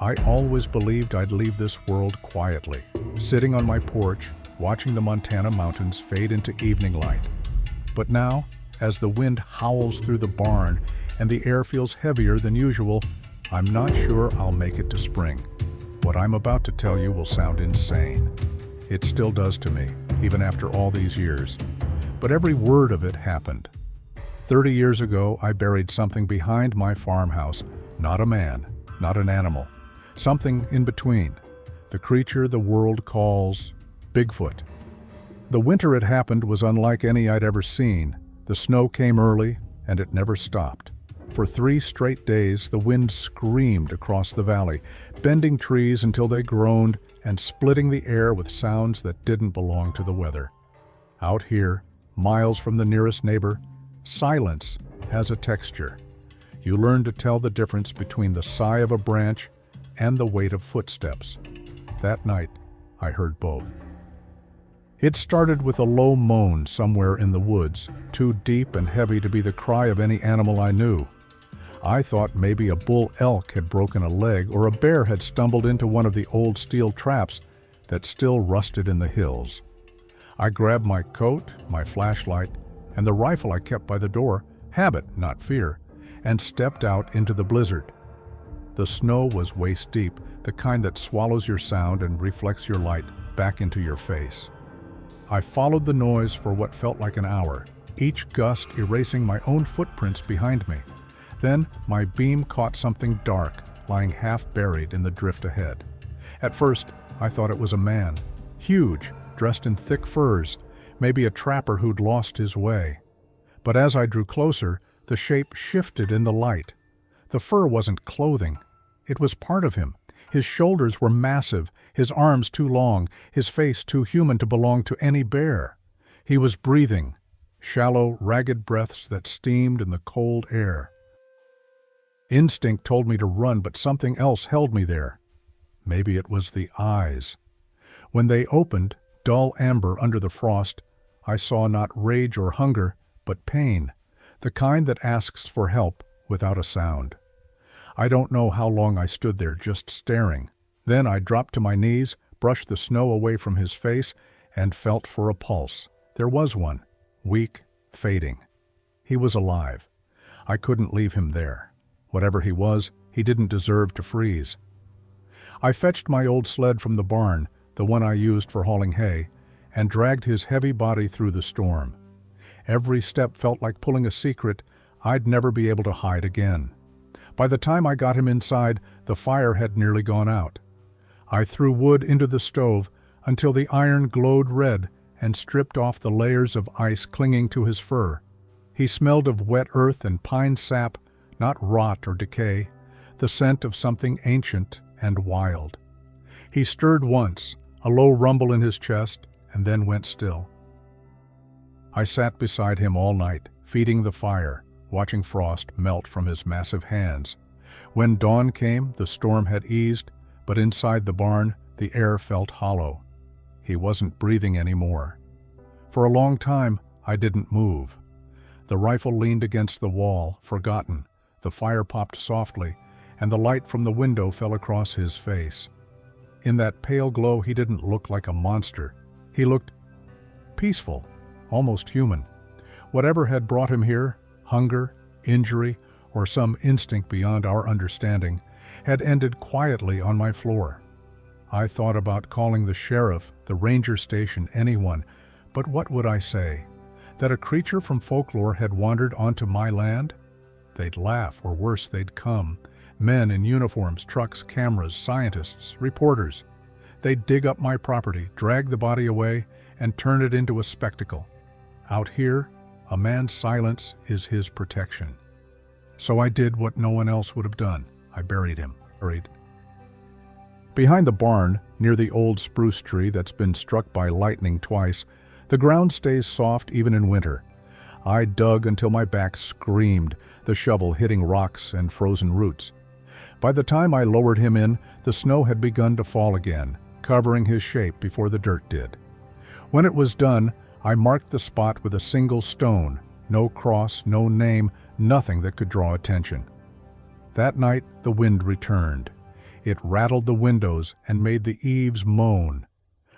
I always believed I'd leave this world quietly, sitting on my porch, watching the Montana mountains fade into evening light. But now, as the wind howls through the barn and the air feels heavier than usual, I'm not sure I'll make it to spring. What I'm about to tell you will sound insane. It still does to me, even after all these years. But every word of it happened. 30 years ago, I buried something behind my farmhouse. Not a man, not an animal. Something in between. The creature the world calls Bigfoot. The winter it happened was unlike any I'd ever seen. The snow came early, and it never stopped. For 3 straight days, the wind screamed across the valley, bending trees until they groaned and splitting the air with sounds that didn't belong to the weather. Out here, miles from the nearest neighbor, silence has a texture. You learn to tell the difference between the sigh of a branch and the weight of footsteps. That night, I heard both. It started with a low moan somewhere in the woods, too deep and heavy to be the cry of any animal I knew. I thought maybe a bull elk had broken a leg or a bear had stumbled into one of the old steel traps that still rusted in the hills. I grabbed my coat, my flashlight, and the rifle I kept by the door, habit, not fear, and stepped out into the blizzard. The snow was waist deep, the kind that swallows your sound and reflects your light back into your face. I followed the noise for what felt like an hour, each gust erasing my own footprints behind me. Then my beam caught something dark, lying half buried in the drift ahead. At first, I thought it was a man, huge, dressed in thick furs, maybe a trapper who'd lost his way. But as I drew closer, the shape shifted in the light. The fur wasn't clothing. It was part of him. His shoulders were massive, his arms too long, his face too human to belong to any bear. He was breathing, shallow, ragged breaths that steamed in the cold air. Instinct told me to run, but something else held me there. Maybe it was the eyes. When they opened, dull amber under the frost, I saw not rage or hunger, but pain, the kind that asks for help without a sound. I don't know how long I stood there just staring. Then I dropped to my knees, brushed the snow away from his face, and felt for a pulse. There was one, weak, fading. He was alive. I couldn't leave him there. Whatever he was, he didn't deserve to freeze. I fetched my old sled from the barn, the one I used for hauling hay, and dragged his heavy body through the storm. Every step felt like pulling a secret I'd never be able to hide again. By the time I got him inside, the fire had nearly gone out. I threw wood into the stove until the iron glowed red and stripped off the layers of ice clinging to his fur. He smelled of wet earth and pine sap, not rot or decay, the scent of something ancient and wild. He stirred once, a low rumble in his chest, and then went still. I sat beside him all night, feeding the fire, watching frost melt from his massive hands. When dawn came, the storm had eased, but inside the barn, the air felt hollow. He wasn't breathing anymore. For a long time, I didn't move. The rifle leaned against the wall, forgotten. The fire popped softly, and the light from the window fell across his face. In that pale glow, he didn't look like a monster. He looked peaceful, almost human. Whatever had brought him here, hunger, injury, or some instinct beyond our understanding, had ended quietly on my floor. I thought about calling the sheriff, the ranger station, anyone, but what would I say? That a creature from folklore had wandered onto my land? They'd laugh, or worse, they'd come. Men in uniforms, trucks, cameras, scientists, reporters. They'd dig up my property, drag the body away, and turn it into a spectacle. Out here, a man's silence is his protection. So I did what no one else would have done. I buried him. Behind the barn, near the old spruce tree that's been struck by lightning twice, the ground stays soft even in winter. I dug until my back screamed, the shovel hitting rocks and frozen roots. By the time I lowered him in, the snow had begun to fall again, covering his shape before the dirt did. When it was done, I marked the spot with a single stone, no cross, no name, nothing that could draw attention. That night, the wind returned. It rattled the windows and made the eaves moan.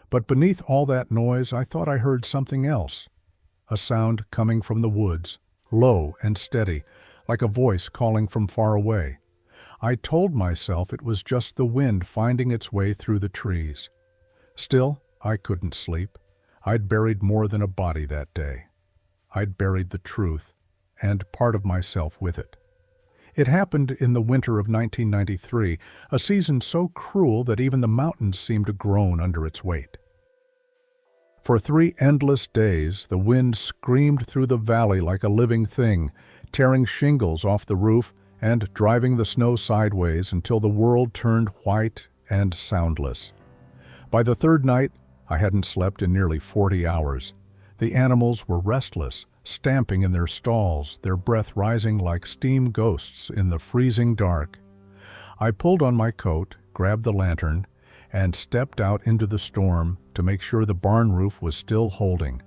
But beneath all that noise, I thought I heard something else. A sound coming from the woods, low and steady, like a voice calling from far away. I told myself it was just the wind finding its way through the trees. Still, I couldn't sleep. I'd buried more than a body that day. I'd buried the truth, and part of myself with it. It happened in the winter of 1993, a season so cruel that even the mountains seemed to groan under its weight. For 3 endless days, the wind screamed through the valley like a living thing, tearing shingles off the roof and driving the snow sideways until the world turned white and soundless. By the 3rd night, I hadn't slept in nearly 40 hours. The animals were restless, stamping in their stalls, their breath rising like steam ghosts in the freezing dark. I pulled on my coat, grabbed the lantern, and stepped out into the storm to make sure the barn roof was still holding.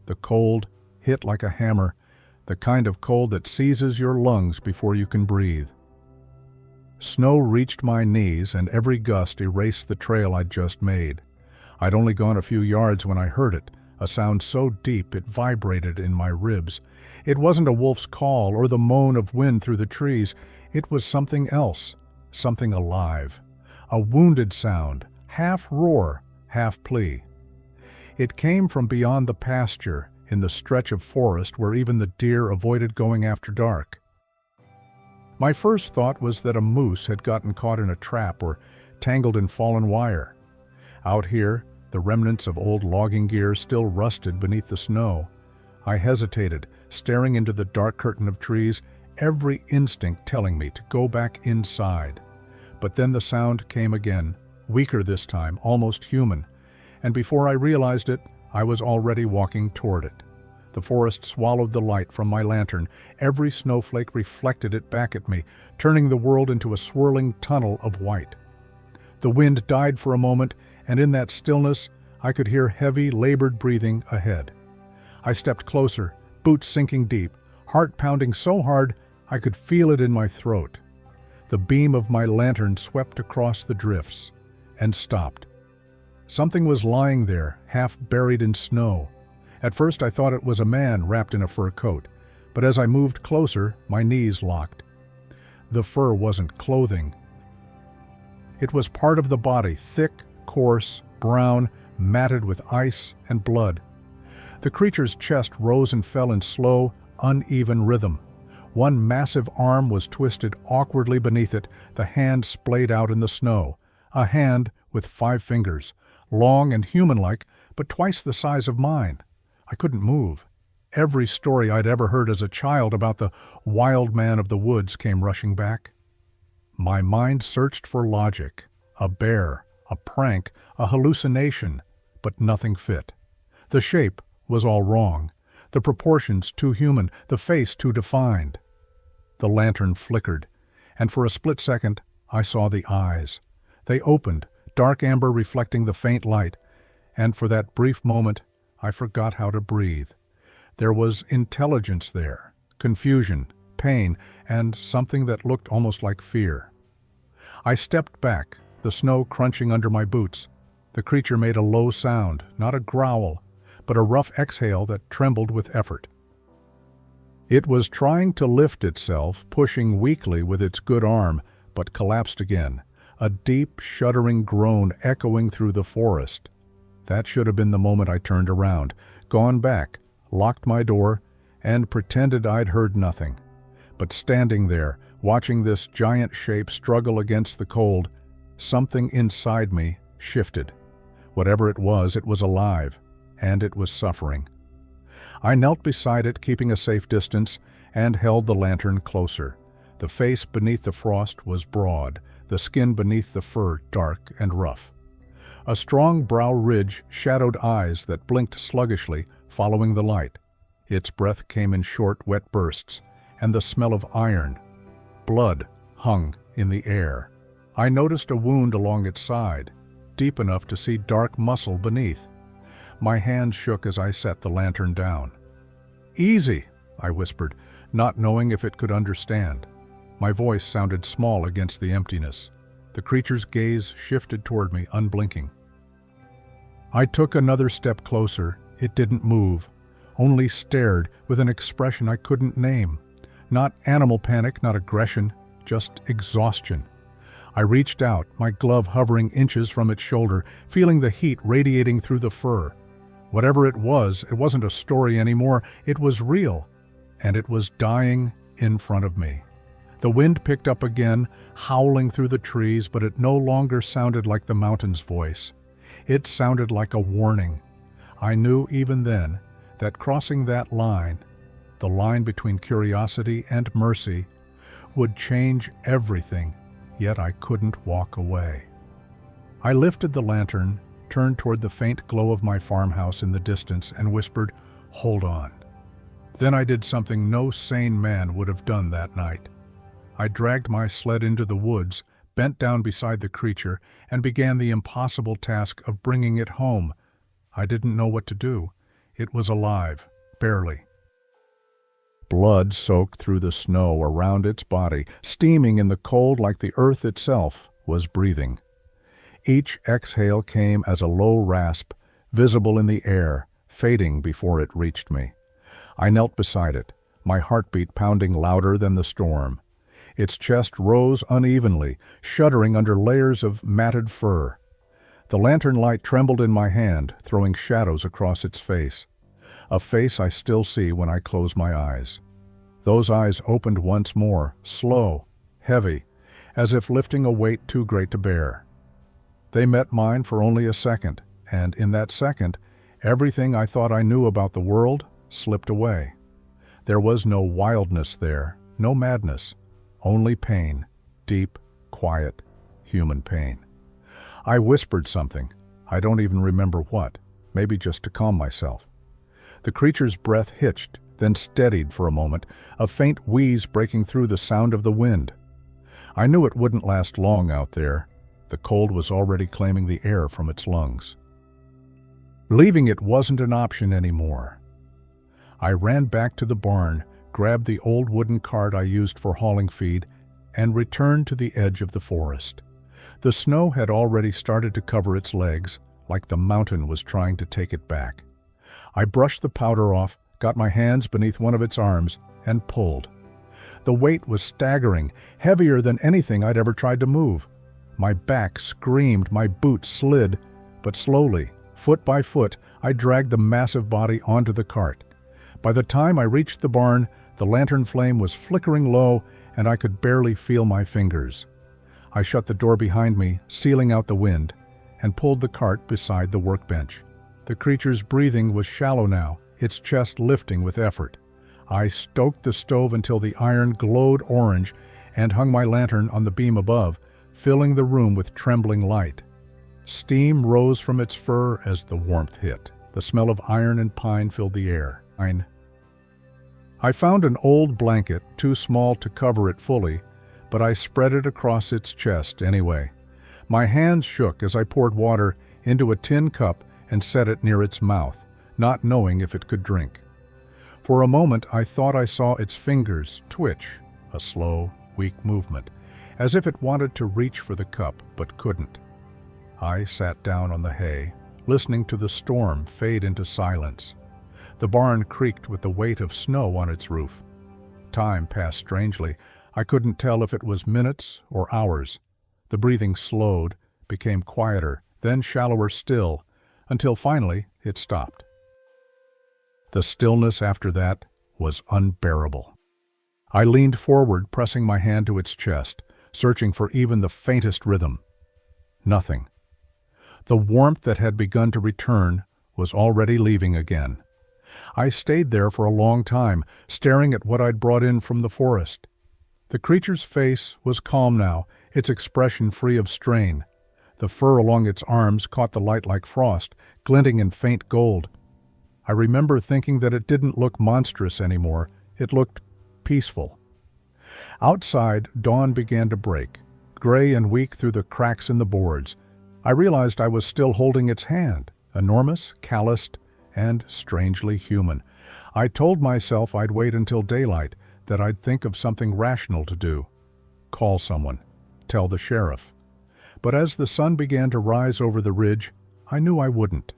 The cold hit like a hammer, the kind of cold that seizes your lungs before you can breathe. Snow reached my knees, and every gust erased the trail I'd just made. I'd only gone a few yards when I heard it, a sound so deep it vibrated in my ribs. It wasn't a wolf's call or the moan of wind through the trees. It was something else, something alive. A wounded sound, half roar, half plea. It came from beyond the pasture, in the stretch of forest where even the deer avoided going after dark. My first thought was that a moose had gotten caught in a trap or tangled in fallen wire. Out here, the remnants of old logging gear still rusted beneath the snow. I hesitated, staring into the dark curtain of trees, every instinct telling me to go back inside. But then the sound came again, weaker this time, almost human, and before I realized it, I was already walking toward it. The forest swallowed the light from my lantern. Every snowflake reflected it back at me, turning the world into a swirling tunnel of white. The wind died for a moment, and in that stillness, I could hear heavy, labored breathing ahead. I stepped closer, boots sinking deep, heart pounding so hard I could feel it in my throat. The beam of my lantern swept across the drifts and stopped. Something was lying there, half buried in snow. At first I thought it was a man wrapped in a fur coat, but as I moved closer, my knees locked. The fur wasn't clothing. It was part of the body, thick, coarse, brown, matted with ice and blood. The creature's chest rose and fell in slow, uneven rhythm. One massive arm was twisted awkwardly beneath it, the hand splayed out in the snow. A hand with 5 fingers, long and human-like, but twice the size of mine. I couldn't move. Every story I'd ever heard as a child about the wild man of the woods came rushing back. My mind searched for logic, a bear, a prank, a hallucination, but nothing fit. The shape was all wrong, the proportions too human, the face too defined. The lantern flickered, and for a split second I saw the eyes. They opened, dark amber reflecting the faint light, and for that brief moment I forgot how to breathe. There was intelligence there, confusion, pain, and something that looked almost like fear. I stepped back, the snow crunching under my boots. The creature made a low sound, not a growl, but a rough exhale that trembled with effort. It was trying to lift itself, pushing weakly with its good arm, but collapsed again, a deep, shuddering groan echoing through the forest. That should have been the moment I turned around, gone back, locked my door, and pretended I'd heard nothing. But standing there, watching this giant shape struggle against the cold, something inside me shifted. Whatever it was alive, and it was suffering. I knelt beside it, keeping a safe distance, and held the lantern closer. The face beneath the frost was broad, the skin beneath the fur dark and rough. A strong brow ridge shadowed eyes that blinked sluggishly, following the light. Its breath came in short, wet bursts, and the smell of iron. Blood hung in the air. I noticed a wound along its side, deep enough to see dark muscle beneath. My hand shook as I set the lantern down. "Easy," I whispered, not knowing if it could understand. My voice sounded small against the emptiness. The creature's gaze shifted toward me, unblinking. I took another step closer. It didn't move, only stared with an expression I couldn't name. Not animal panic, not aggression, just exhaustion. I reached out, my glove hovering inches from its shoulder, feeling the heat radiating through the fur. Whatever it wasn't a story anymore. It was real, and it was dying in front of me. The wind picked up again, howling through the trees, but it no longer sounded like the mountain's voice. It sounded like a warning. I knew even then that crossing that line, the line between curiosity and mercy, would change everything, yet I couldn't walk away. I lifted the lantern, turned toward the faint glow of my farmhouse in the distance, and whispered, "Hold on." Then I did something no sane man would have done that night. I dragged my sled into the woods, bent down beside the creature, and began the impossible task of bringing it home. I didn't know what to do. It was alive, barely. Blood soaked through the snow around its body, steaming in the cold like the earth itself was breathing. Each exhale came as a low rasp, visible in the air, fading before it reached me. I knelt beside it, my heartbeat pounding louder than the storm. Its chest rose unevenly, shuddering under layers of matted fur. The lantern light trembled in my hand, throwing shadows across its face. A face I still see when I close my eyes. Those eyes opened once more, slow, heavy, as if lifting a weight too great to bear. They met mine for only a second, and in that second, everything I thought I knew about the world slipped away. There was no wildness there, no madness, only pain, deep, quiet, human pain. I whispered something. I don't even remember what, maybe just to calm myself. The creature's breath hitched, then steadied for a moment, a faint wheeze breaking through the sound of the wind. I knew it wouldn't last long out there. The cold was already claiming the air from its lungs. Leaving it wasn't an option anymore. I ran back to the barn, grabbed the old wooden cart I used for hauling feed, and returned to the edge of the forest. The snow had already started to cover its legs, like the mountain was trying to take it back. I brushed the powder off, got my hands beneath one of its arms, and pulled. The weight was staggering, heavier than anything I'd ever tried to move. My back screamed, my boots slid, but slowly, foot by foot, I dragged the massive body onto the cart. By the time I reached the barn, the lantern flame was flickering low, and I could barely feel my fingers. I shut the door behind me, sealing out the wind, and pulled the cart beside the workbench. The creature's breathing was shallow now, its chest lifting with effort. I stoked the stove until the iron glowed orange and hung my lantern on the beam above, filling the room with trembling light. Steam rose from its fur as the warmth hit. The smell of iron and pine filled the air. I found an old blanket, too small to cover it fully, but I spread it across its chest anyway. My hands shook as I poured water into a tin cup and set it near its mouth, not knowing if it could drink. For a moment I thought I saw its fingers twitch, a slow, weak movement, as if it wanted to reach for the cup but couldn't. I sat down on the hay, listening to the storm fade into silence. The barn creaked with the weight of snow on its roof. Time passed strangely. I couldn't tell if it was minutes or hours. The breathing slowed, became quieter, then shallower still, until finally it stopped. The stillness after that was unbearable. I leaned forward, pressing my hand to its chest, searching for even the faintest rhythm. Nothing. The warmth that had begun to return was already leaving again. I stayed there for a long time, staring at what I'd brought in from the forest. The creature's face was calm now, its expression free of strain. The fur along its arms caught the light like frost, glinting in faint gold. I remember thinking that it didn't look monstrous anymore. It looked peaceful. Outside, dawn began to break, gray and weak through the cracks in the boards. I realized I was still holding its hand, enormous, calloused, and strangely human. I told myself I'd wait until daylight, that I'd think of something rational to do. Call someone. Tell the sheriff. But as the sun began to rise over the ridge, I knew I wouldn't,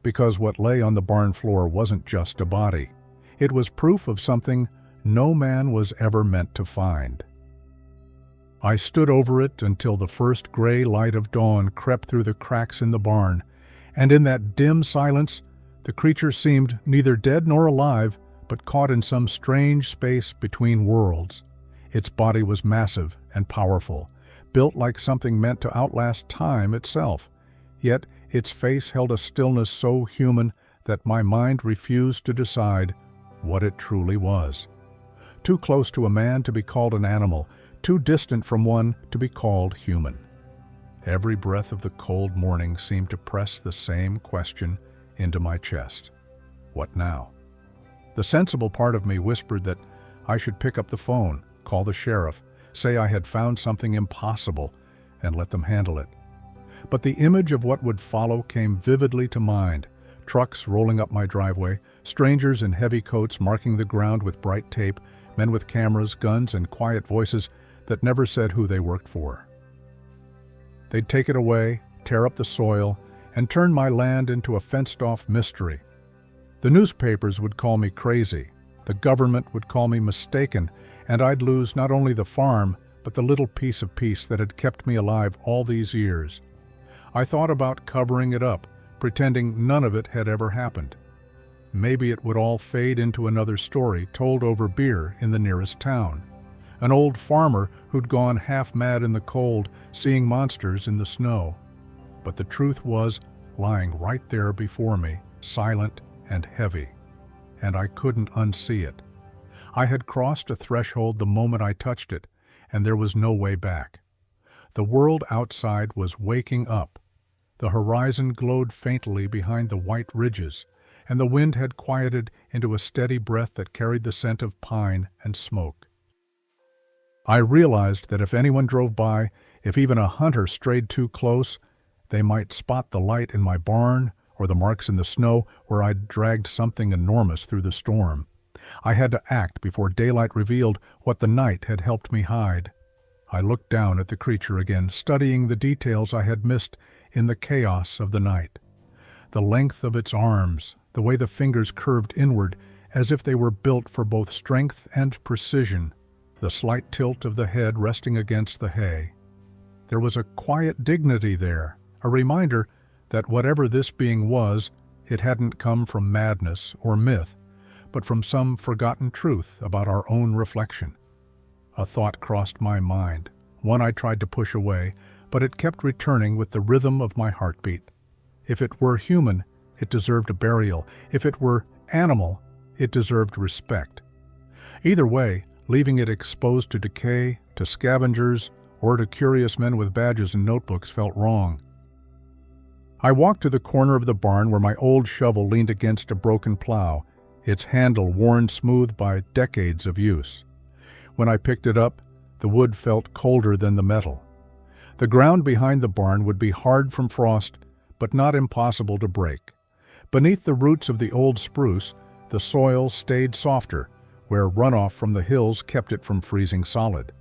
because what lay on the barn floor wasn't just a body. It was proof of something no man was ever meant to find. I stood over it until the first gray light of dawn crept through the cracks in the barn, and in that dim silence, the creature seemed neither dead nor alive, but caught in some strange space between worlds. Its body was massive and powerful, built like something meant to outlast time itself. Yet its face held a stillness so human that my mind refused to decide what it truly was. Too close to a man to be called an animal, too distant from one to be called human. Every breath of the cold morning seemed to press the same question into my chest. What now? The sensible part of me whispered that I should pick up the phone, call the sheriff, say I had found something impossible, and let them handle it. But the image of what would follow came vividly to mind. Trucks rolling up my driveway, strangers in heavy coats marking the ground with bright tape, men with cameras, guns, and quiet voices that never said who they worked for. They'd take it away, tear up the soil, and turn my land into a fenced-off mystery. The newspapers would call me crazy, the government would call me mistaken, and I'd lose not only the farm, but the little piece of peace that had kept me alive all these years. I thought about covering it up, pretending none of it had ever happened. Maybe it would all fade into another story told over beer in the nearest town. An old farmer who'd gone half mad in the cold, seeing monsters in the snow. But the truth was lying right there before me, silent and heavy, and I couldn't unsee it. I had crossed a threshold the moment I touched it, and there was no way back. The world outside was waking up. The horizon glowed faintly behind the white ridges, and the wind had quieted into a steady breath that carried the scent of pine and smoke. I realized that if anyone drove by, if even a hunter strayed too close, they might spot the light in my barn or the marks in the snow where I'd dragged something enormous through the storm. I had to act before daylight revealed what the night had helped me hide. I looked down at the creature again, studying the details I had missed in the chaos of the night. The length of its arms, the way the fingers curved inward as if they were built for both strength and precision, the slight tilt of the head resting against the hay. There was a quiet dignity there, a reminder that whatever this being was, it hadn't come from madness or myth, but from some forgotten truth about our own reflection. A thought crossed my mind, one I tried to push away, but it kept returning with the rhythm of my heartbeat. If it were human, it deserved a burial. If it were animal, it deserved respect. Either way, leaving it exposed to decay, to scavengers, or to curious men with badges and notebooks felt wrong. I walked to the corner of the barn where my old shovel leaned against a broken plow, its handle worn smooth by decades of use. When I picked it up, the wood felt colder than the metal. The ground behind the barn would be hard from frost, but not impossible to break. Beneath the roots of the old spruce, the soil stayed softer, where runoff from the hills kept it from freezing solid.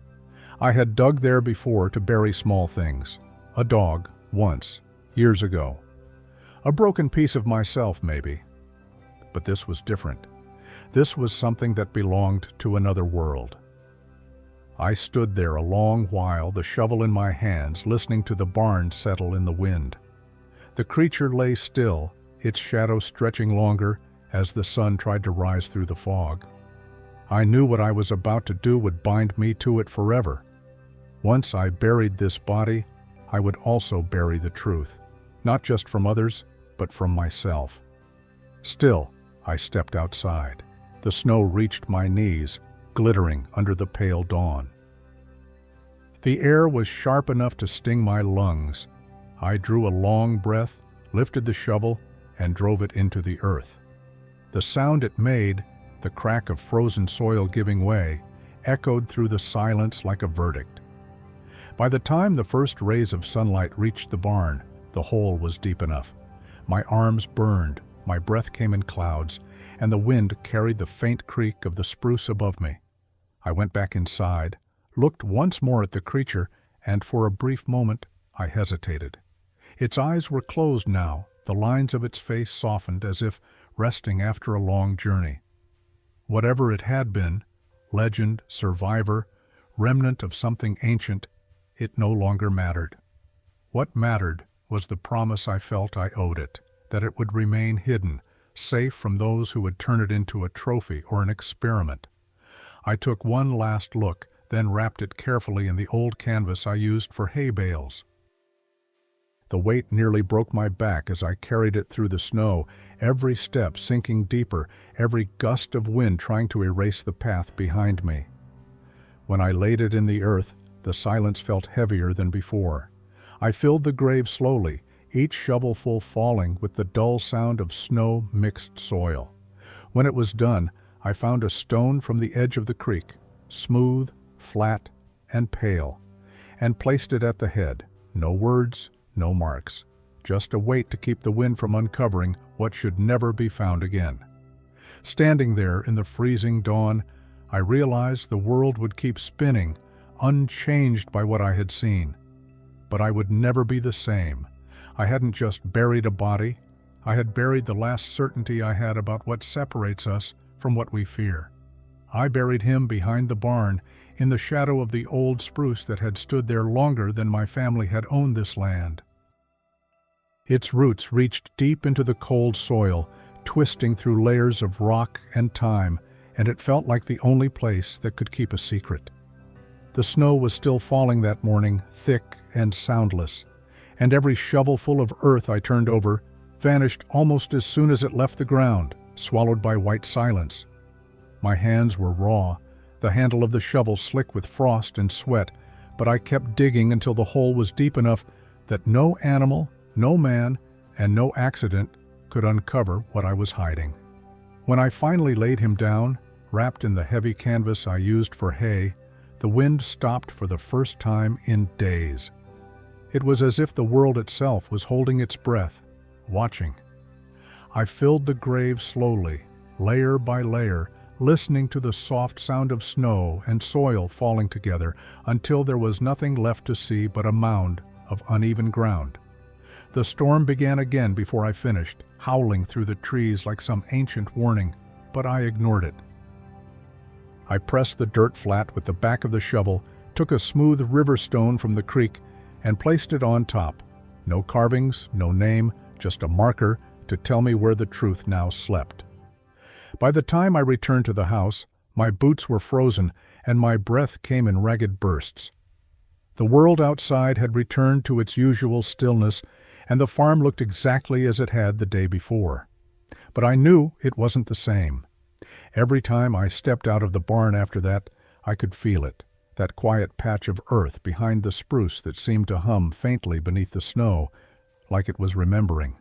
I had dug there before to bury small things. A dog, once, years ago. A broken piece of myself, maybe. But this was different. This was something that belonged to another world. I stood there a long while, the shovel in my hands, listening to the barn settle in the wind. The creature lay still, its shadow stretching longer as the sun tried to rise through the fog. I knew what I was about to do would bind me to it forever. Once I buried this body, I would also bury the truth, not just from others, but from myself. Still, I stepped outside. The snow reached my knees, glittering under the pale dawn. The air was sharp enough to sting my lungs. I drew a long breath, lifted the shovel, and drove it into the earth. The sound it made, the crack of frozen soil giving way, echoed through the silence like a verdict. By the time the first rays of sunlight reached the barn, the hole was deep enough. My arms burned, my breath came in clouds, and the wind carried the faint creak of the spruce above me. I went back inside, looked once more at the creature, and for a brief moment I hesitated. Its eyes were closed now, the lines of its face softened as if resting after a long journey. Whatever it had been, legend, survivor, remnant of something ancient, it no longer mattered. What mattered was the promise I felt I owed it, that it would remain hidden, safe from those who would turn it into a trophy or an experiment. I took one last look, then wrapped it carefully in the old canvas I used for hay bales. The weight nearly broke my back as I carried it through the snow, every step sinking deeper, every gust of wind trying to erase the path behind me. When I laid it in the earth, the silence felt heavier than before. I filled the grave slowly, each shovelful falling with the dull sound of snow-mixed soil. When it was done, I found a stone from the edge of the creek, smooth, flat, and pale, and placed it at the head. No words, no marks, just a weight to keep the wind from uncovering what should never be found again. Standing there in the freezing dawn, I realized the world would keep spinning, unchanged by what I had seen. But I would never be the same. I hadn't just buried a body, I had buried the last certainty I had about what separates us from what we fear. I buried him behind the barn, in the shadow of the old spruce that had stood there longer than my family had owned this land. Its roots reached deep into the cold soil, twisting through layers of rock and time, and it felt like the only place that could keep a secret. The snow was still falling that morning, thick and soundless, and every shovelful of earth I turned over vanished almost as soon as it left the ground, swallowed by white silence. My hands were raw, the handle of the shovel slick with frost and sweat, but I kept digging until the hole was deep enough that no animal, no man, and no accident could uncover what I was hiding. When I finally laid him down, wrapped in the heavy canvas I used for hay, the wind stopped for the first time in days. It was as if the world itself was holding its breath, watching. I filled the grave slowly, layer by layer, listening to the soft sound of snow and soil falling together until there was nothing left to see but a mound of uneven ground. The storm began again before I finished, howling through the trees like some ancient warning, but I ignored it. I pressed the dirt flat with the back of the shovel, took a smooth river stone from the creek, and placed it on top. No carvings, no name, just a marker to tell me where the truth now slept. By the time I returned to the house, my boots were frozen and my breath came in ragged bursts. The world outside had returned to its usual stillness, and the farm looked exactly as it had the day before. But I knew it wasn't the same. Every time I stepped out of the barn after that, I could feel it, that quiet patch of earth behind the spruce that seemed to hum faintly beneath the snow, like it was remembering.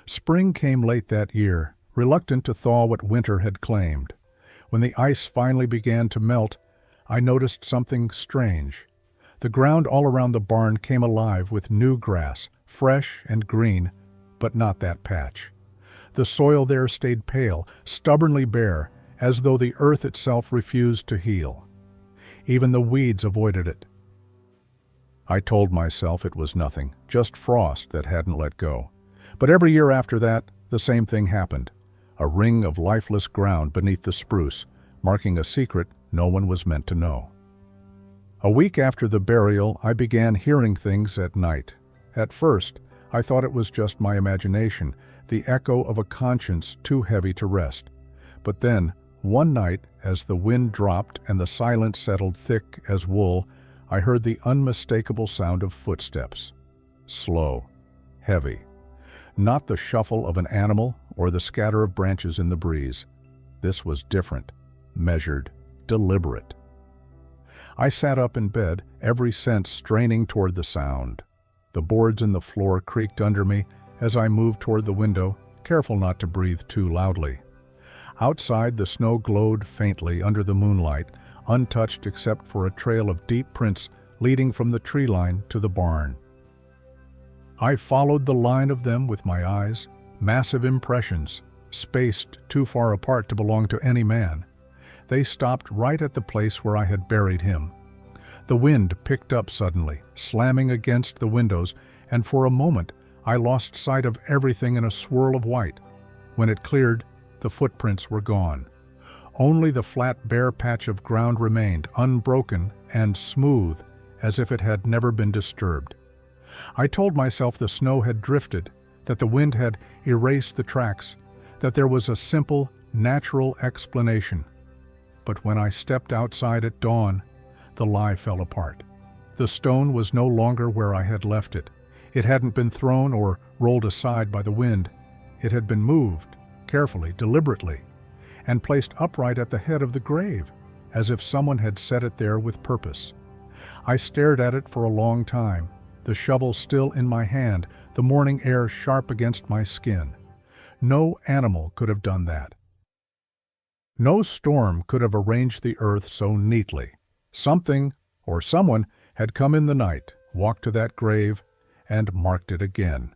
Spring came late that year, reluctant to thaw what winter had claimed. When the ice finally began to melt, I noticed something strange. The ground all around the barn came alive with new grass, fresh and green, but not that patch. The soil there stayed pale, stubbornly bare, as though the earth itself refused to heal. Even the weeds avoided it. I told myself it was nothing, just frost that hadn't let go. But every year after that, the same thing happened. A ring of lifeless ground beneath the spruce, marking a secret no one was meant to know. A week after the burial, I began hearing things at night. At first, I thought it was just my imagination, the echo of a conscience too heavy to rest. But then, one night, as the wind dropped and the silence settled thick as wool, I heard the unmistakable sound of footsteps. Slow, heavy. Not the shuffle of an animal or the scatter of branches in the breeze. This was different, measured, deliberate. I sat up in bed, every sense straining toward the sound. The boards in the floor creaked under me as I moved toward the window, careful not to breathe too loudly. Outside, the snow glowed faintly under the moonlight, untouched except for a trail of deep prints leading from the tree line to the barn. I followed the line of them with my eyes, massive impressions, spaced too far apart to belong to any man. They stopped right at the place where I had buried him. The wind picked up suddenly, slamming against the windows, and for a moment I lost sight of everything in a swirl of white. When it cleared, the footprints were gone. Only the flat, bare patch of ground remained, unbroken and smooth, as if it had never been disturbed. I told myself the snow had drifted, that the wind had erased the tracks, that there was a simple, natural explanation. But when I stepped outside at dawn, the lie fell apart. The stone was no longer where I had left it. It hadn't been thrown or rolled aside by the wind. It had been moved, carefully, deliberately, and placed upright at the head of the grave, as if someone had set it there with purpose. I stared at it for a long time, the shovel still in my hand, the morning air sharp against my skin. No animal could have done that. No storm could have arranged the earth so neatly. Something or someone had come in the night, walked to that grave, and marked it again.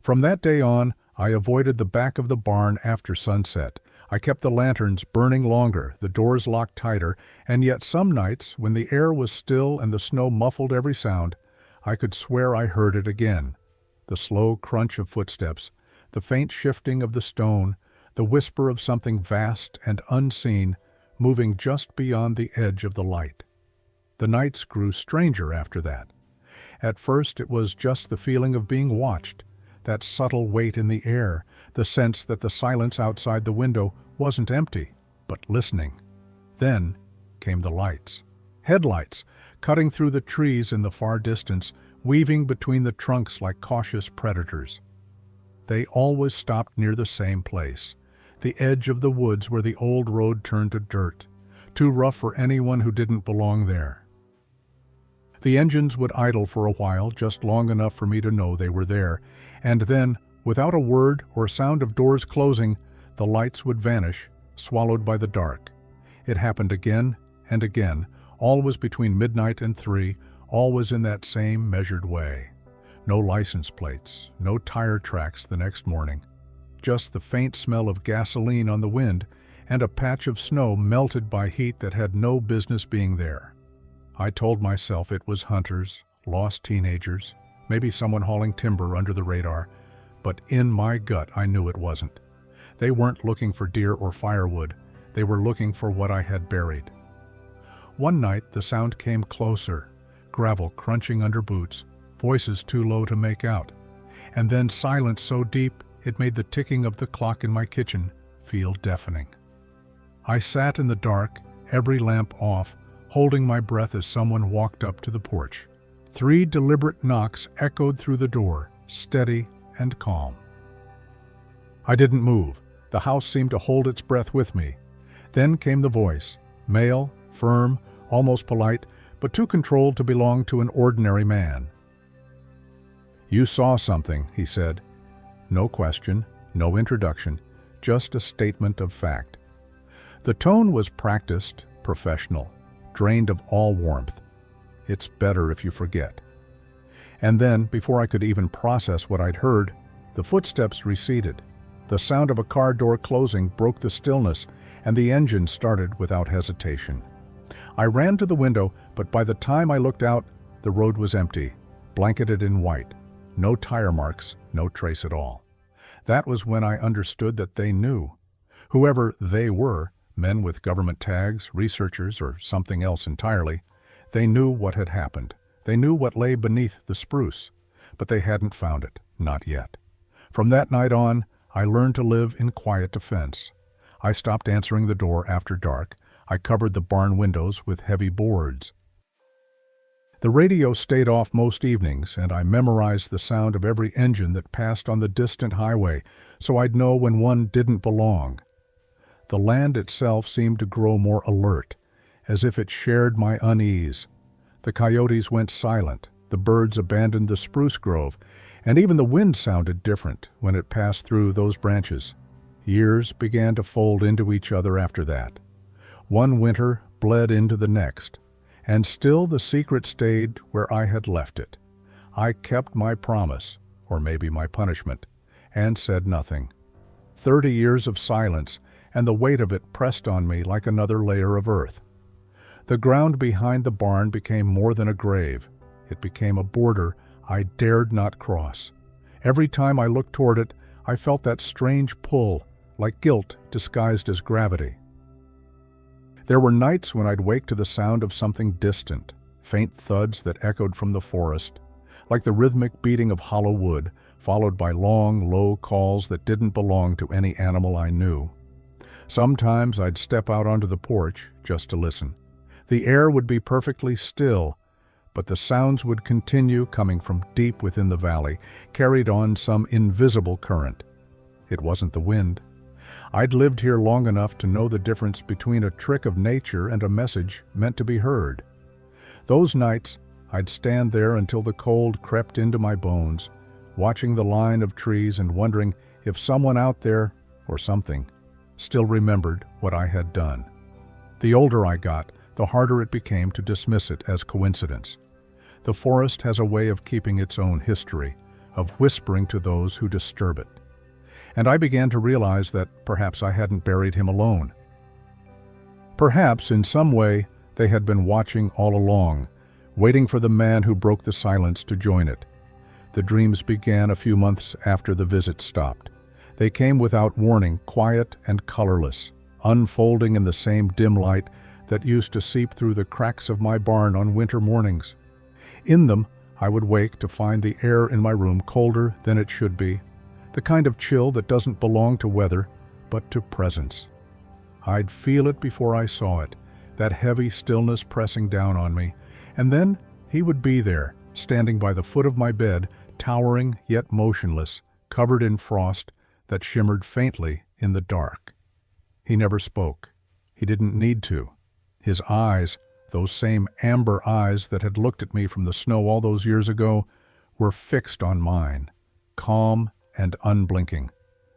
From that day on, I avoided the back of the barn after sunset. I kept the lanterns burning longer, the doors locked tighter, and yet some nights, when the air was still and the snow muffled every sound, I could swear I heard it again. The slow crunch of footsteps, the faint shifting of the stone, the whisper of something vast and unseen, moving just beyond the edge of the light. The nights grew stranger after that. At first it was just the feeling of being watched, that subtle weight in the air, the sense that the silence outside the window wasn't empty, but listening. Then came the lights. Headlights, cutting through the trees in the far distance, weaving between the trunks like cautious predators. They always stopped near the same place, the edge of the woods where the old road turned to dirt, too rough for anyone who didn't belong there. The engines would idle for a while, just long enough for me to know they were there, and then, without a word or sound of doors closing, the lights would vanish, swallowed by the dark. It happened again and again, always between midnight and 3, always in that same measured way. No license plates, no tire tracks the next morning, just the faint smell of gasoline on the wind and a patch of snow melted by heat that had no business being there. I told myself it was hunters, lost teenagers, maybe someone hauling timber under the radar, but in my gut I knew it wasn't. They weren't looking for deer or firewood, they were looking for what I had buried. One night the sound came closer, gravel crunching under boots, voices too low to make out, and then silence so deep it made the ticking of the clock in my kitchen feel deafening. I sat in the dark, every lamp off, holding my breath as someone walked up to the porch. 3 deliberate knocks echoed through the door, steady and calm. I didn't move. The house seemed to hold its breath with me. Then came the voice, male, firm, almost polite, but too controlled to belong to an ordinary man. "You saw something," he said. No question, no introduction, just a statement of fact. The tone was practiced, professional, drained of all warmth. It's better if you forget. And then, before I could even process what I'd heard, the footsteps receded. The sound of a car door closing broke the stillness, and the engine started without hesitation. I ran to the window, but by the time I looked out, the road was empty, blanketed in white. No tire marks, no trace at all. That was when I understood that they knew. Whoever they were, men with government tags, researchers, or something else entirely, they knew what had happened. They knew what lay beneath the spruce, but they hadn't found it, not yet. From that night on, I learned to live in quiet defense. I stopped answering the door after dark. I covered the barn windows with heavy boards. The radio stayed off most evenings, and I memorized the sound of every engine that passed on the distant highway, so I'd know when one didn't belong. The land itself seemed to grow more alert, as if it shared my unease. The coyotes went silent, the birds abandoned the spruce grove, and even the wind sounded different when it passed through those branches. Years began to fold into each other after that. One winter bled into the next, and still the secret stayed where I had left it. I kept my promise, or maybe my punishment, and said nothing. 30 years of silence, and the weight of it pressed on me like another layer of earth. The ground behind the barn became more than a grave. It became a border I dared not cross. Every time I looked toward it, I felt that strange pull, like guilt disguised as gravity. There were nights when I'd wake to the sound of something distant, faint thuds that echoed from the forest, like the rhythmic beating of hollow wood, followed by long, low calls that didn't belong to any animal I knew. Sometimes I'd step out onto the porch just to listen. The air would be perfectly still, but the sounds would continue coming from deep within the valley, carried on some invisible current. It wasn't the wind. I'd lived here long enough to know the difference between a trick of nature and a message meant to be heard. Those nights, I'd stand there until the cold crept into my bones, watching the line of trees and wondering if someone out there, or something, still remembered what I had done. The older I got, the harder it became to dismiss it as coincidence. The forest has a way of keeping its own history, of whispering to those who disturb it. And I began to realize that perhaps I hadn't buried him alone. Perhaps, in some way, they had been watching all along, waiting for the man who broke the silence to join it. The dreams began a few months after the visit stopped. They came without warning, quiet and colorless, unfolding in the same dim light that used to seep through the cracks of my barn on winter mornings. In them, I would wake to find the air in my room colder than it should be, the kind of chill that doesn't belong to weather, but to presence. I'd feel it before I saw it, that heavy stillness pressing down on me, and then he would be there, standing by the foot of my bed, towering yet motionless, covered in frost that shimmered faintly in the dark. He never spoke. He didn't need to. His eyes, those same amber eyes that had looked at me from the snow all those years ago, were fixed on mine, calm and unblinking.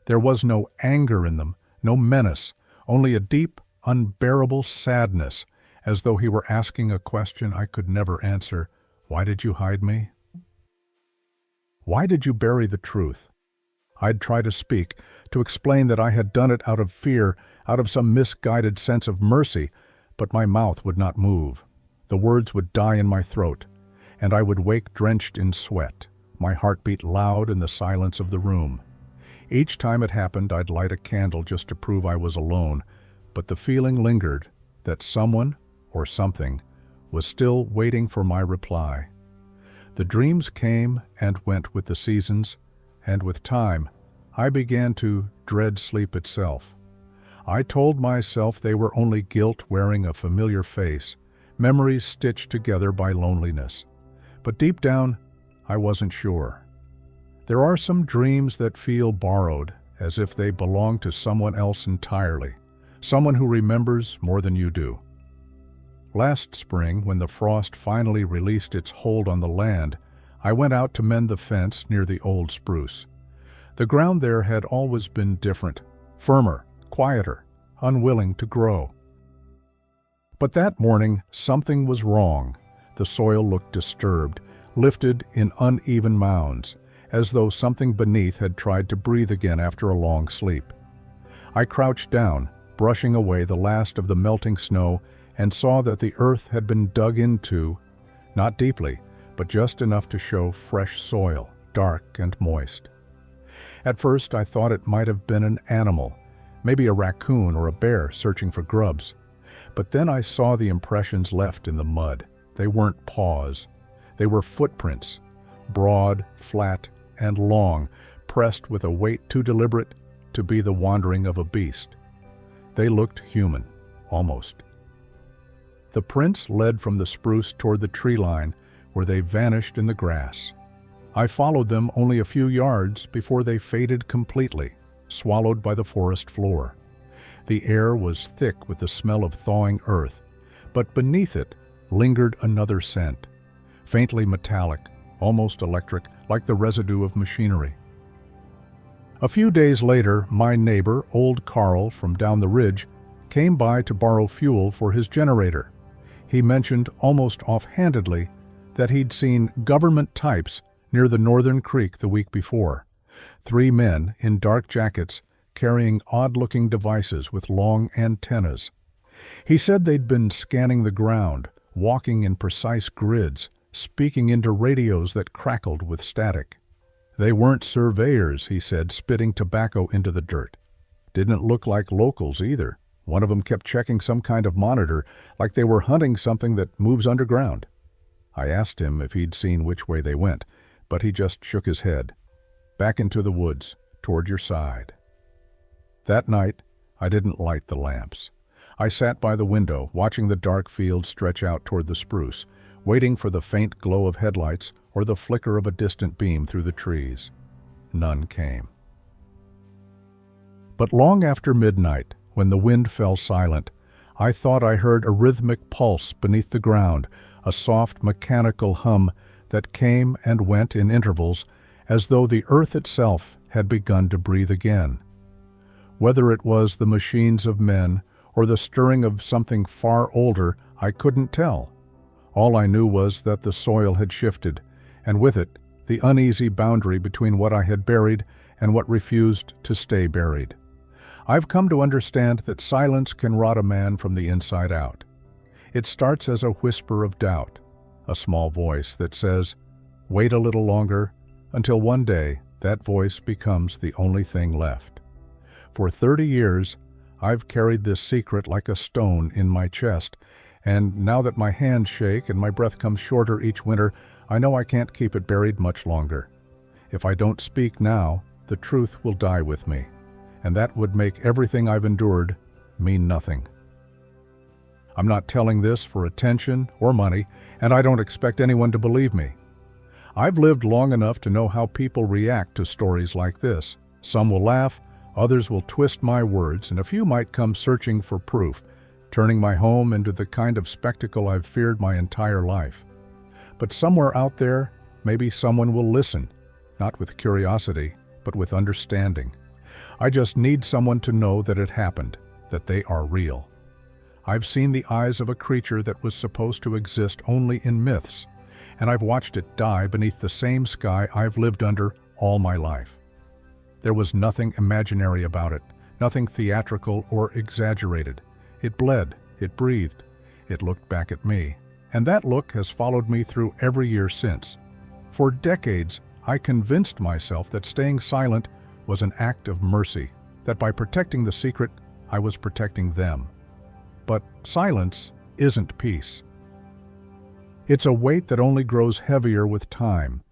There was no anger in them, no menace, only a deep, unbearable sadness, as though he were asking a question I could never answer. Why did you hide me? Why did you bury the truth? I'd try to speak, to explain that I had done it out of fear, out of some misguided sense of mercy, but my mouth would not move. The words would die in my throat, and I would wake drenched in sweat, my heartbeat loud in the silence of the room. Each time it happened, I'd light a candle just to prove I was alone, but the feeling lingered that someone, or something, was still waiting for my reply. The dreams came and went with the seasons, and with time, I began to dread sleep itself. I told myself they were only guilt wearing a familiar face, memories stitched together by loneliness. But deep down, I wasn't sure. There are some dreams that feel borrowed, as if they belong to someone else entirely, someone who remembers more than you do. Last spring, when the frost finally released its hold on the land, I went out to mend the fence near the old spruce. The ground there had always been different, firmer, quieter, unwilling to grow. But that morning, something was wrong. The soil looked disturbed, lifted in uneven mounds, as though something beneath had tried to breathe again after a long sleep. I crouched down, brushing away the last of the melting snow, and saw that the earth had been dug into, not deeply, but just enough to show fresh soil, dark and moist. At first I thought it might have been an animal, maybe a raccoon or a bear searching for grubs. But then I saw the impressions left in the mud. They weren't paws. They were footprints, broad, flat, and long, pressed with a weight too deliberate to be the wandering of a beast. They looked human, almost. The prints led from the spruce toward the tree line, where they vanished in the grass. I followed them only a few yards before they faded completely, swallowed by the forest floor. The air was thick with the smell of thawing earth, but beneath it lingered another scent, faintly metallic, almost electric, like the residue of machinery. A few days later, my neighbor, old Carl from down the ridge, came by to borrow fuel for his generator. He mentioned almost offhandedly that he'd seen government types near the northern creek the week before. 3 men in dark jackets carrying odd-looking devices with long antennas. He said they'd been scanning the ground, walking in precise grids, speaking into radios that crackled with static. They weren't surveyors, he said, spitting tobacco into the dirt. Didn't look like locals either. One of them kept checking some kind of monitor, like they were hunting something that moves underground. I asked him if he'd seen which way they went, but he just shook his head. Back into the woods, toward your side. That night, I didn't light the lamps. I sat by the window, watching the dark field stretch out toward the spruce, waiting for the faint glow of headlights or the flicker of a distant beam through the trees. None came. But long after midnight, when the wind fell silent, I thought I heard a rhythmic pulse beneath the ground, a soft mechanical hum that came and went in intervals, as though the earth itself had begun to breathe again. Whether it was the machines of men or the stirring of something far older, I couldn't tell. All I knew was that the soil had shifted, and with it, the uneasy boundary between what I had buried and what refused to stay buried. I've come to understand that silence can rot a man from the inside out. It starts as a whisper of doubt, a small voice that says, "Wait a little longer," until one day that voice becomes the only thing left. For 30 years, I've carried this secret like a stone in my chest, and now that my hands shake and my breath comes shorter each winter, I know I can't keep it buried much longer. If I don't speak now, the truth will die with me, and that would make everything I've endured mean nothing. I'm not telling this for attention or money, and I don't expect anyone to believe me. I've lived long enough to know how people react to stories like this. Some will laugh, others will twist my words, and a few might come searching for proof, turning my home into the kind of spectacle I've feared my entire life. But somewhere out there, maybe someone will listen, not with curiosity, but with understanding. I just need someone to know that it happened, that they are real. I've seen the eyes of a creature that was supposed to exist only in myths, and I've watched it die beneath the same sky I've lived under all my life. There was nothing imaginary about it, nothing theatrical or exaggerated. It bled, it breathed, it looked back at me, and that look has followed me through every year since. For decades, I convinced myself that staying silent was an act of mercy, that by protecting the secret, I was protecting them. But silence isn't peace. It's a weight that only grows heavier with time.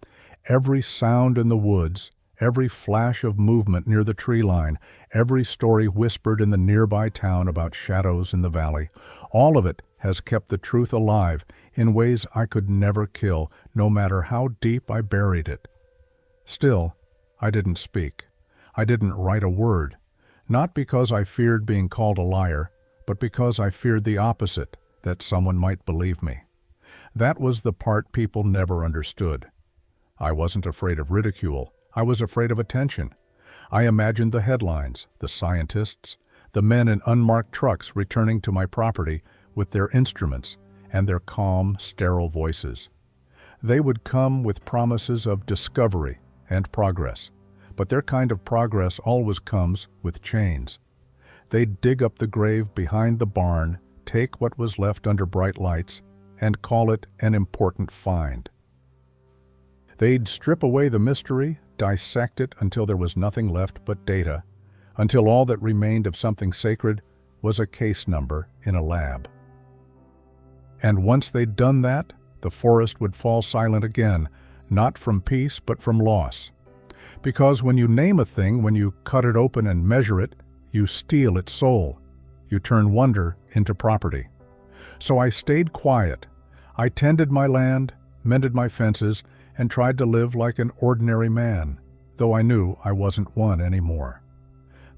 Every sound in the woods, every flash of movement near the tree line, every story whispered in the nearby town about shadows in the valley, all of it has kept the truth alive in ways I could never kill, no matter how deep I buried it. Still, I didn't speak. I didn't write a word, not because I feared being called a liar, but because I feared the opposite, that someone might believe me. That was the part people never understood. I wasn't afraid of ridicule. I was afraid of attention. I imagined the headlines, the scientists, the men in unmarked trucks returning to my property with their instruments and their calm, sterile voices. They would come with promises of discovery and progress, but their kind of progress always comes with chains. They'd dig up the grave behind the barn, take what was left under bright lights, and call it an important find. They'd strip away the mystery, dissect it until there was nothing left but data, until all that remained of something sacred was a case number in a lab. And once they'd done that, the forest would fall silent again, not from peace but from loss. Because when you name a thing, when you cut it open and measure it, you steal its soul. You turn wonder into property. So I stayed quiet. I tended my land, mended my fences, and tried to live like an ordinary man, though I knew I wasn't one anymore.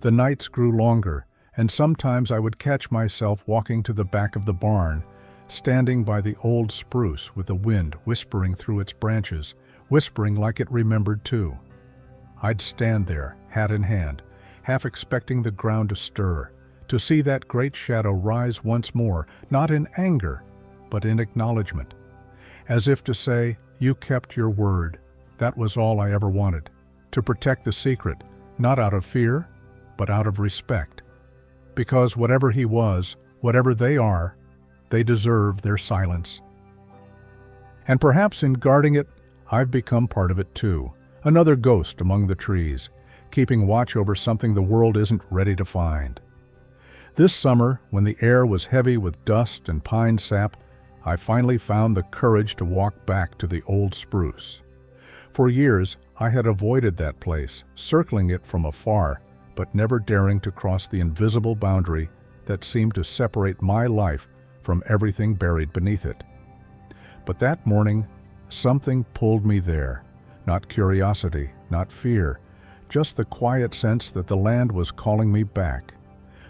The nights grew longer, and sometimes I would catch myself walking to the back of the barn, standing by the old spruce with the wind whispering through its branches, whispering like it remembered too. I'd stand there, hat in hand, half expecting the ground to stir, to see that great shadow rise once more, not in anger, but in acknowledgement, as if to say, "You kept your word. That was all I ever wanted, to protect the secret, not out of fear, but out of respect." Because whatever he was Whatever they are, they deserve their silence. And perhaps in guarding it, I've become part of it too, another ghost among the trees, keeping watch over something the world isn't ready to find. This summer, when the air was heavy with dust and pine sap, I finally found the courage to walk back to the old spruce. For years, I had avoided that place, circling it from afar, but never daring to cross the invisible boundary that seemed to separate my life from everything buried beneath it. But that morning, something pulled me there. Not curiosity, not fear, just the quiet sense that the land was calling me back.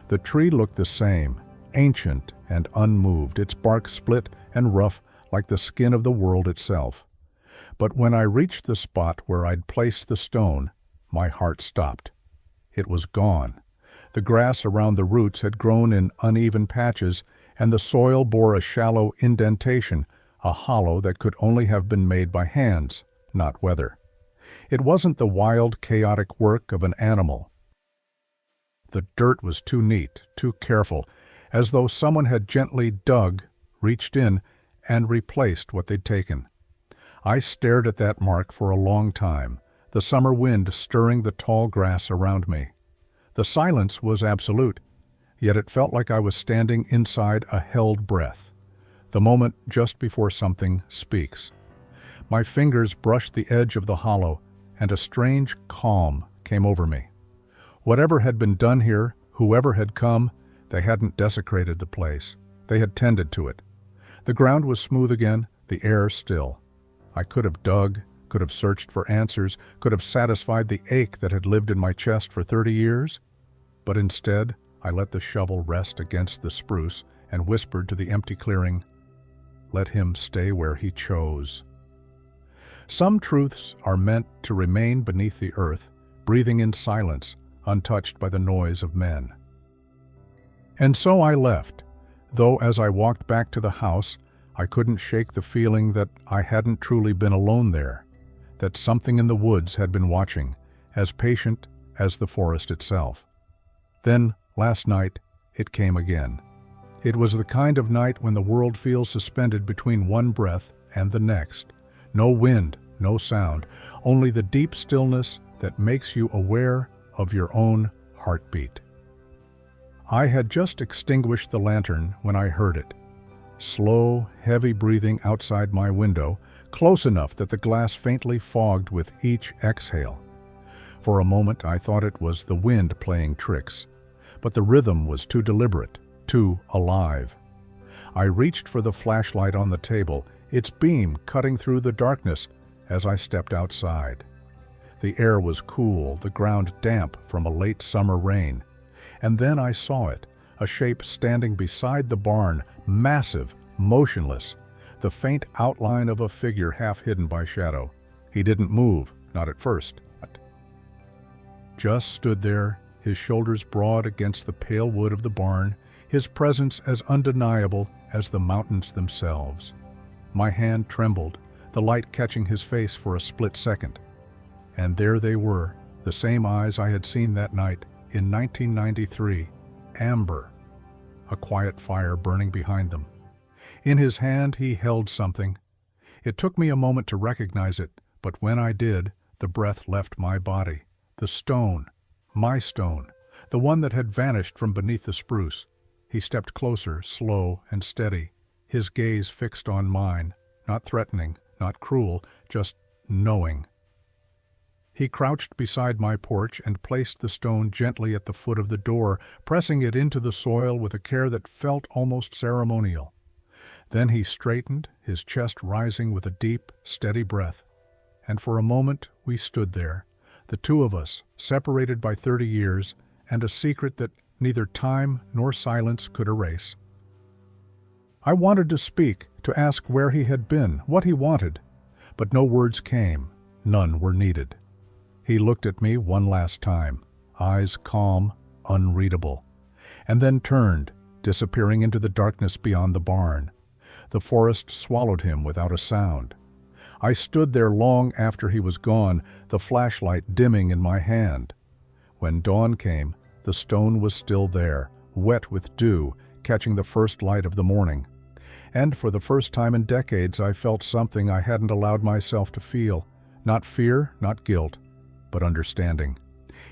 The tree looked the same, ancient and unmoved, its bark split and rough like the skin of the world itself. But when I reached the spot where I'd placed the stone, my heart stopped. It was gone. The grass around the roots had grown in uneven patches, and the soil bore a shallow indentation, a hollow that could only have been made by hands, not weather. It wasn't the wild, chaotic work of an animal. The dirt was too neat, too careful, as though someone had gently dug, reached in, and replaced what they'd taken. I stared at that mark for a long time, the summer wind stirring the tall grass around me. The silence was absolute, yet it felt like I was standing inside a held breath, the moment just before something speaks. My fingers brushed the edge of the hollow, and a strange calm came over me. Whatever had been done here, whoever had come, they hadn't desecrated the place. They had tended to it. The ground was smooth again, the air still. I could have dug, could have searched for answers, could have satisfied the ache that had lived in my chest for 30 years. But instead, I let the shovel rest against the spruce and whispered to the empty clearing, "Let him stay where he chose." Some truths are meant to remain beneath the earth, breathing in silence, untouched by the noise of men. And so I left, though as I walked back to the house, I couldn't shake the feeling that I hadn't truly been alone there, that something in the woods had been watching, as patient as the forest itself. Then, last night, it came again. It was the kind of night when the world feels suspended between one breath and the next. No wind, no sound, only the deep stillness that makes you aware of your own heartbeat. I had just extinguished the lantern when I heard it. Slow, heavy breathing outside my window, close enough that the glass faintly fogged with each exhale. For a moment I thought it was the wind playing tricks, but the rhythm was too deliberate, too alive. I reached for the flashlight on the table, its beam cutting through the darkness as I stepped outside. The air was cool, the ground damp from a late summer rain. And then I saw it, a shape standing beside the barn, massive, motionless, the faint outline of a figure half hidden by shadow. He didn't move, not at first. Just stood there, his shoulders broad against the pale wood of the barn, his presence as undeniable as the mountains themselves. My hand trembled, the light catching his face for a split second. And there they were, the same eyes I had seen that night in 1993, amber, a quiet fire burning behind them. In his hand he held something. It took me a moment to recognize it, but when I did, the breath left my body. The stone, my stone, the one that had vanished from beneath the spruce. He stepped closer, slow and steady, his gaze fixed on mine, not threatening, not cruel, just knowing. He crouched beside my porch and placed the stone gently at the foot of the door, pressing it into the soil with a care that felt almost ceremonial. Then he straightened, his chest rising with a deep, steady breath. And for a moment we stood there, the two of us, separated by 30 years, and a secret that neither time nor silence could erase. I wanted to speak, to ask where he had been, what he wanted, but no words came, none were needed. He looked at me one last time, eyes calm, unreadable, and then turned, disappearing into the darkness beyond the barn. The forest swallowed him without a sound. I stood there long after he was gone, the flashlight dimming in my hand. When dawn came, the stone was still there, wet with dew, catching the first light of the morning. And for the first time in decades, I felt something I hadn't allowed myself to feel. Not fear, not guilt, but understanding.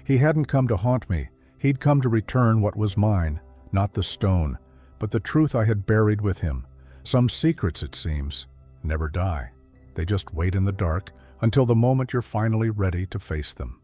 He hadn't come to haunt me. He'd come to return what was mine, not the stone, but the truth I had buried with him. Some secrets, it seems, never die. They just wait in the dark until the moment you're finally ready to face them.